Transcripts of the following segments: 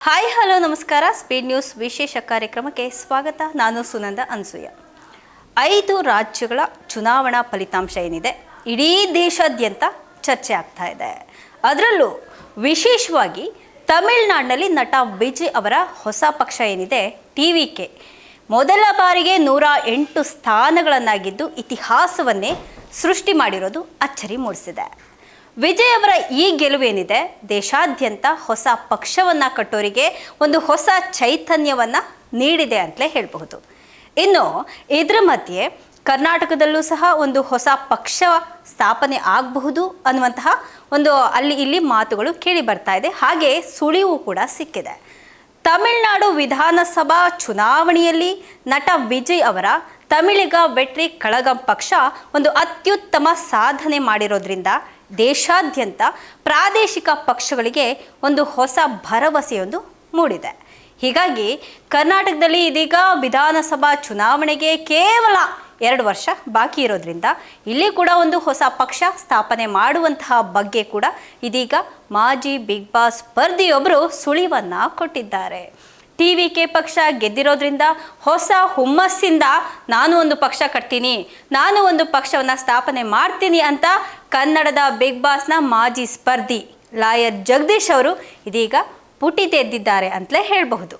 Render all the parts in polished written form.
Hi hello ನಮಸ್ಕಾರ. Speed news ವಿಶೇಷ ಕಾರ್ಯಕ್ರಮಕ್ಕೆ ಸ್ವಾಗತ. ನಾನು ಸುನಂದ ಅನ್ಸೂಯ. 5 ರಾಜ್ಯಗಳ ಚುನಾವಣಾ ಫಲಿತಾಂಶ ಏನಿದೆ ಇಡೀ ದೇಶಾದ್ಯಂತ ಚರ್ಚೆ ಆಗ್ತಾ ಇದೆ. ಅದರಲ್ಲೂ ವಿಶೇಷವಾಗಿ ತಮಿಳುನಾಡಿನಲ್ಲಿ ನಟ ವಿಜಯ್ ಅವರ ಹೊಸ ಪಕ್ಷ ಏನಿದೆ ಟಿವಿಕೆ ಮೊದಲ ಬಾರಿಗೆ 108 ಸ್ಥಾನಗಳನ್ನಾಗಿದ್ದು ಇತಿಹಾಸವನ್ನೇ ಸೃಷ್ಟಿ ಮಾಡಿರೋದು ಅಚ್ಚರಿ ಮೂಡಿಸಿದೆ. ವಿಜಯ್ ಅವರ ಈ ಗೆಲುವೇನಿದೆ ದೇಶಾದ್ಯಂತ ಹೊಸ ಪಕ್ಷವನ್ನು ಕಟ್ಟೋರಿಗೆ ಒಂದು ಹೊಸ ಚೈತನ್ಯವನ್ನು ನೀಡಿದೆ ಅಂತಲೇ ಹೇಳಬಹುದು. ಇನ್ನು ಇದರ ಮಧ್ಯೆ ಕರ್ನಾಟಕದಲ್ಲೂ ಸಹ ಒಂದು ಹೊಸ ಪಕ್ಷ ಸ್ಥಾಪನೆ ಆಗಬಹುದು ಅನ್ನುವಂತಹ ಒಂದು ಅಲ್ಲಿ ಇಲ್ಲಿ ಮಾತುಗಳು ಕೇಳಿ ಬರ್ತಾ ಇದೆ. ಹಾಗೆ ಸುಳಿವು ಕೂಡ ಸಿಕ್ಕಿದೆ. ತಮಿಳುನಾಡು ವಿಧಾನಸಭಾ ಚುನಾವಣೆಯಲ್ಲಿ ನಟ ವಿಜಯ್ ಅವರ ತಮಿಳಿಗ ವೆಟ್ರಿ ಕಳಗಂ ಪಕ್ಷ ಒಂದು ಅತ್ಯುತ್ತಮ ಸಾಧನೆ ಮಾಡಿರೋದ್ರಿಂದ ದೇಶಾದ್ಯಂತ ಪ್ರಾದೇಶಿಕ ಪಕ್ಷಗಳಿಗೆ ಒಂದು ಹೊಸ ಭರವಸೆಯೊಂದು ಮೂಡಿದೆ. ಹೀಗಾಗಿ ಕರ್ನಾಟಕದಲ್ಲಿ ಇದೀಗ ವಿಧಾನಸಭಾ ಚುನಾವಣೆಗೆ ಕೇವಲ 2 ವರ್ಷ ಬಾಕಿ ಇರೋದ್ರಿಂದ ಇಲ್ಲಿ ಕೂಡ ಒಂದು ಹೊಸ ಪಕ್ಷ ಸ್ಥಾಪನೆ ಮಾಡುವಂತಹ ಬಗ್ಗೆ ಕೂಡ ಇದೀಗ ಮಾಜಿ ಬಿಗ್ ಬಾಸ್ ಸ್ಪರ್ಧಿಯೊಬ್ಬರು ಸುಳಿವನ್ನು ಕೊಟ್ಟಿದ್ದಾರೆ. ಟಿವಿಕೆ ಪಕ್ಷ ಗೆದ್ದಿರೋದ್ರಿಂದ ಹೊಸ ಹುಮ್ಮಸ್ಸಿಂದ ನಾನು ಒಂದು ಪಕ್ಷ ಕಟ್ತೀನಿ, ನಾನು ಒಂದು ಪಕ್ಷವನ್ನು ಸ್ಥಾಪನೆ ಮಾಡ್ತೀನಿ ಅಂತ ಕನ್ನಡದ ಬಿಗ್ ಬಾಸ್ನ ಮಾಜಿ ಸ್ಪರ್ಧಿ ಲಾಯರ್ ಜಗದೀಶ್ ಅವರು ಇದೀಗ ಪುಟಿದೆದ್ದಿದ್ದಾರೆ ಅಂತಲೇ ಹೇಳಬಹುದು.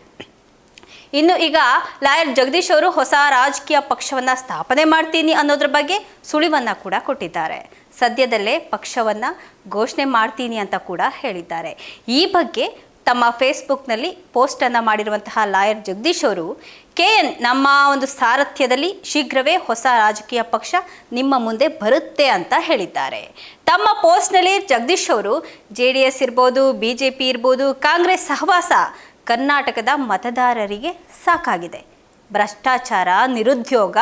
ಇನ್ನು ಈಗ ಲಾಯರ್ ಜಗದೀಶ್ ಅವರು ಹೊಸ ರಾಜಕೀಯ ಪಕ್ಷವನ್ನು ಸ್ಥಾಪನೆ ಮಾಡ್ತೀನಿ ಅನ್ನೋದ್ರ ಬಗ್ಗೆ ಸುಳಿವನ್ನು ಕೂಡ ಕೊಟ್ಟಿದ್ದಾರೆ. ಸದ್ಯದಲ್ಲೇ ಪಕ್ಷವನ್ನು ಘೋಷಣೆ ಮಾಡ್ತೀನಿ ಅಂತ ಕೂಡ ಹೇಳಿದ್ದಾರೆ. ಈ ಬಗ್ಗೆ ತಮ್ಮ ಫೇಸ್ಬುಕ್ನಲ್ಲಿ ಪೋಸ್ಟನ್ನು ಮಾಡಿರುವಂತಹ ಲಾಯರ್ ಜಗದೀಶ್ ಅವರು KN ನಮ್ಮ ಒಂದು ಸಾರಥ್ಯದಲ್ಲಿ ಶೀಘ್ರವೇ ಹೊಸ ರಾಜಕೀಯ ಪಕ್ಷ ನಿಮ್ಮ ಮುಂದೆ ಬರುತ್ತೆ ಅಂತ ಹೇಳಿದ್ದಾರೆ. ತಮ್ಮ ಪೋಸ್ಟ್ನಲ್ಲಿ ಜಗದೀಶ್ ಅವರು JDS ಇರ್ಬೋದು, BJP ಇರ್ಬೋದು, ಕಾಂಗ್ರೆಸ್ ಸಹವಾಸ ಕರ್ನಾಟಕದ ಮತದಾರರಿಗೆ ಸಾಕಾಗಿದೆ. ಭ್ರಷ್ಟಾಚಾರ, ನಿರುದ್ಯೋಗ,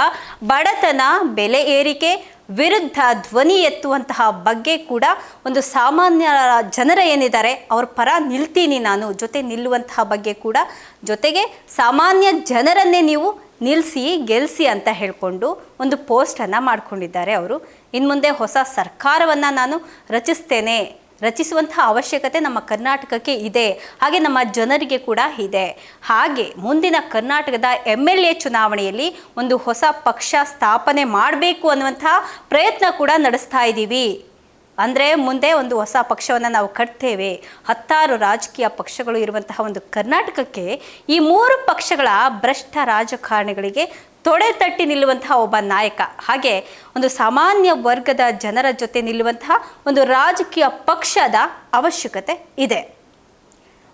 ಬಡತನ, ಬೆಲೆ ಏರಿಕೆ ವಿರುದ್ಧ ಧ್ವನಿ ಎತ್ತುವಂತಹ ಬಗ್ಗೆ ಕೂಡ ಒಂದು ಸಾಮಾನ್ಯ ಜನರ ಏನಿದ್ದಾರೆ ಅವ್ರ ಪರ ನಿಲ್ತೀನಿ ನಾನು ಜೊತೆ ನಿಲ್ಲುವಂತಹ ಬಗ್ಗೆ ಕೂಡ ಜೊತೆಗೆ ಸಾಮಾನ್ಯ ಜನರನ್ನೇ ನೀವು ನಿಲ್ಲಿಸಿ ಗೆಲ್ಲಿಸಿ ಅಂತ ಹೇಳಿಕೊಂಡು ಒಂದು ಪೋಸ್ಟನ್ನು ಮಾಡಿಕೊಂಡಿದ್ದಾರೆ ಅವರು. ಇನ್ನು ಮುಂದೆ ಹೊಸ ಸರ್ಕಾರವನ್ನು ನಾನು ರಚಿಸುವಂತಹ ಅವಶ್ಯಕತೆ ನಮ್ಮ ಕರ್ನಾಟಕಕ್ಕೆ ಇದೆ, ಹಾಗೆ ನಮ್ಮ ಜನರಿಗೆ ಕೂಡ ಇದೆ. ಹಾಗೆ ಮುಂದಿನ ಕರ್ನಾಟಕದ MLA ಚುನಾವಣೆಯಲ್ಲಿ ಒಂದು ಹೊಸ ಪಕ್ಷ ಸ್ಥಾಪನೆ ಮಾಡಬೇಕು ಅನ್ನುವಂತಹ ಪ್ರಯತ್ನ ಕೂಡ ನಡೆಸ್ತಾ ಇದ್ದೀವಿ. ಅಂದರೆ ಮುಂದೆ ಒಂದು ಹೊಸ ಪಕ್ಷವನ್ನು ನಾವು ಕಟ್ತೇವೆ. 10 ರಾಜಕೀಯ ಪಕ್ಷಗಳು ಇರುವಂತಹ ಒಂದು ಕರ್ನಾಟಕಕ್ಕೆ ಈ 3 ಪಕ್ಷಗಳ ಭ್ರಷ್ಟ ರಾಜಕಾರಣಿಗಳಿಗೆ ತೊಡೆ ತಟ್ಟಿ ನಿಲ್ಲುವಂತಹ ಒಬ್ಬ ನಾಯಕ, ಹಾಗೆ ಒಂದು ಸಾಮಾನ್ಯ ವರ್ಗದ ಜನರ ಜೊತೆ ನಿಲ್ಲುವಂತಹ ಒಂದು ರಾಜಕೀಯ ಪಕ್ಷದ ಅವಶ್ಯಕತೆ ಇದೆ.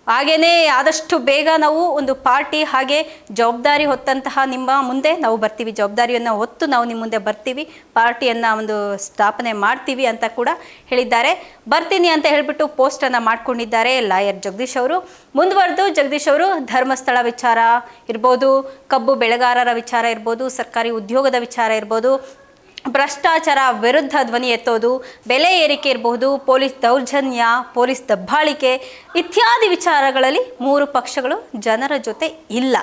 ಹಾಗೆಯೇ ಆದಷ್ಟು ಬೇಗ ನಾವು ಒಂದು ಪಾರ್ಟಿ ಹಾಗೆ ಜವಾಬ್ದಾರಿ ಹೊತ್ತಂತಹ ನಿಮ್ಮ ಮುಂದೆ ನಾವು ಬರ್ತೀವಿ, ಜವಾಬ್ದಾರಿಯನ್ನು ಹೊತ್ತು ನಾವು ನಿಮ್ಮ ಮುಂದೆ ಬರ್ತೀವಿ, ಪಾರ್ಟಿಯನ್ನು ಒಂದು ಸ್ಥಾಪನೆ ಮಾಡ್ತೀವಿ ಅಂತ ಕೂಡ ಹೇಳಿದ್ದಾರೆ. ಬರ್ತೀನಿ ಅಂತ ಹೇಳಿಬಿಟ್ಟು ಪೋಸ್ಟನ್ನು ಮಾಡ್ಕೊಂಡಿದ್ದಾರೆ ಲಾಯರ್ ಜಗದೀಶ್ ಅವರು. ಮುಂದುವರೆದು ಜಗದೀಶ್ ಅವರು ಧರ್ಮಸ್ಥಳ ವಿಚಾರ ಇರ್ಬೋದು, ಕಬ್ಬು ಬೆಳೆಗಾರರ ವಿಚಾರ ಇರ್ಬೋದು, ಸರ್ಕಾರಿ ಉದ್ಯೋಗದ ವಿಚಾರ ಇರ್ಬೋದು, ಭ್ರಷ್ಟಾಚಾರ ವಿರುದ್ಧ ಧ್ವನಿ ಎತ್ತೋದು, ಬೆಲೆ ಏರಿಕೆ ಇರಬಹುದು, ಪೊಲೀಸ್ ದೌರ್ಜನ್ಯ, ಪೊಲೀಸ್ ದಬ್ಬಾಳಿಕೆ ಇತ್ಯಾದಿ ವಿಚಾರಗಳಲ್ಲಿ 3 ಪಕ್ಷಗಳು ಜನರ ಜೊತೆ ಇಲ್ಲ,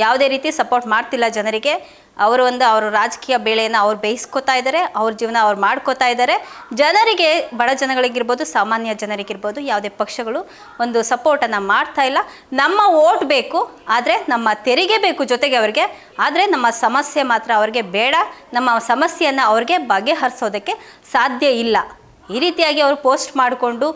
ಯಾವುದೇ ರೀತಿ ಸಪೋರ್ಟ್ ಮಾಡ್ತಿಲ್ಲ ಜನರಿಗೆ. ಅವರ ರಾಜಕೀಯ ಬೇಳೆಯನ್ನು ಅವ್ರು ಬೇಯಿಸ್ಕೋತಾ ಇದ್ದಾರೆ, ಅವ್ರ ಜೀವನ ಅವ್ರು ಮಾಡ್ಕೋತಾ ಇದ್ದಾರೆ. ಜನರಿಗೆ, ಬಡ ಜನಗಳಿಗಿರ್ಬೋದು, ಸಾಮಾನ್ಯ ಜನರಿಗಿರ್ಬೋದು ಯಾವುದೇ ಪಕ್ಷಗಳು ಒಂದು ಸಪೋರ್ಟನ್ನು ಮಾಡ್ತಾ ಇಲ್ಲ. ನಮ್ಮ ಓಟ್ ಬೇಕು, ಆದರೆ ನಮ್ಮ ತೆರಿಗೆ ಬೇಕು ಜೊತೆಗೆ ಅವರಿಗೆ, ಆದರೆ ನಮ್ಮ ಸಮಸ್ಯೆ ಮಾತ್ರ ಅವ್ರಿಗೆ ಬೇಡ, ನಮ್ಮ ಸಮಸ್ಯೆಯನ್ನು ಅವ್ರಿಗೆ ಬಗೆಹರಿಸೋದಕ್ಕೆ ಸಾಧ್ಯ ಇಲ್ಲ. ಈ ರೀತಿಯಾಗಿ ಅವರು ಪೋಸ್ಟ್ ಮಾಡಿಕೊಂಡು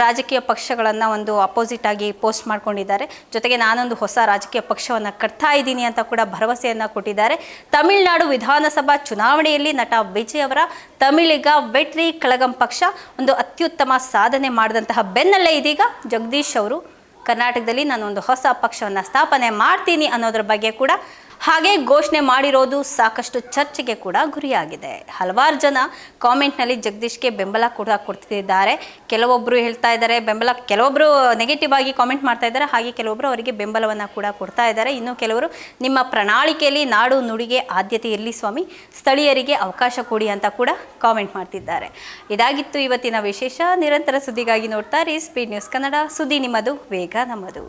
ರಾಜಕೀಯ ಪಕ್ಷಗಳನ್ನು ಒಂದು ಅಪೋಸಿಟ್ ಆಗಿ ಪೋಸ್ಟ್ ಮಾಡ್ಕೊಂಡಿದ್ದಾರೆ. ಜೊತೆಗೆ ನಾನೊಂದು ಹೊಸ ರಾಜಕೀಯ ಪಕ್ಷವನ್ನು ಕಟ್ತಾ ಇದ್ದೀನಿ ಅಂತ ಕೂಡ ಭರವಸೆಯನ್ನು ಕೊಟ್ಟಿದ್ದಾರೆ. ತಮಿಳುನಾಡು ವಿಧಾನಸಭಾ ಚುನಾವಣೆಯಲ್ಲಿ ನಟ ವಿಜಯ್ ಅವರ ತಮಿಳಿಗ ವೆಟ್ರಿ ಕಳಗಂ ಪಕ್ಷ ಒಂದು ಅತ್ಯುತ್ತಮ ಸಾಧನೆ ಮಾಡಿದಂತಹ ಬೆನ್ನಲ್ಲೇ ಇದೀಗ ಜಗದೀಶ್ ಅವರು ಕರ್ನಾಟಕದಲ್ಲಿ ನಾನೊಂದು ಹೊಸ ಪಕ್ಷವನ್ನು ಸ್ಥಾಪನೆ ಮಾಡ್ತೀನಿ ಅನ್ನೋದ್ರ ಬಗ್ಗೆ ಕೂಡ ಹಾಗೆ ಘೋಷಣೆ ಮಾಡಿರೋದು ಸಾಕಷ್ಟು ಚರ್ಚೆಗೆ ಕೂಡ ಗುರಿಯಾಗಿದೆ. ಹಲವಾರು ಜನ ಕಾಮೆಂಟ್ನಲ್ಲಿ ಜಗದೀಶ್ಗೆ ಬೆಂಬಲ ಕೂಡ ಕೊಡ್ತಿದ್ದಾರೆ. ಕೆಲವೊಬ್ಬರು ಹೇಳ್ತಾ ಇದ್ದಾರೆ ಬೆಂಬಲ, ಕೆಲವೊಬ್ಬರು ನೆಗೆಟಿವ್ ಆಗಿ ಕಾಮೆಂಟ್ ಮಾಡ್ತಾ ಇದ್ದಾರೆ, ಹಾಗೆ ಕೆಲವೊಬ್ಬರು ಅವರಿಗೆ ಬೆಂಬಲವನ್ನು ಕೂಡ ಕೊಡ್ತಾ ಇದ್ದಾರೆ. ಇನ್ನು ಕೆಲವರು ನಿಮ್ಮ ಪ್ರಣಾಳಿಕೆಯಲ್ಲಿ ನಾಡು ನುಡಿಗೆ ಆದ್ಯತೆ ಇರಲಿ ಸ್ವಾಮಿ, ಸ್ಥಳೀಯರಿಗೆ ಅವಕಾಶ ಕೊಡಿ ಅಂತ ಕೂಡ ಕಾಮೆಂಟ್ ಮಾಡ್ತಿದ್ದಾರೆ. ಇದಾಗಿತ್ತು ಇವತ್ತಿನ ವಿಶೇಷ. ನಿರಂತರ ಸುದ್ದಿಗಾಗಿ ನೋಡ್ತಾ ಇರಿ ಸ್ಪೀಡ್ ನ್ಯೂಸ್ ಕನ್ನಡ. ಸುದ್ದಿ ನಿಮ್ಮದು, ವೇಗ ನಮ್ಮದು.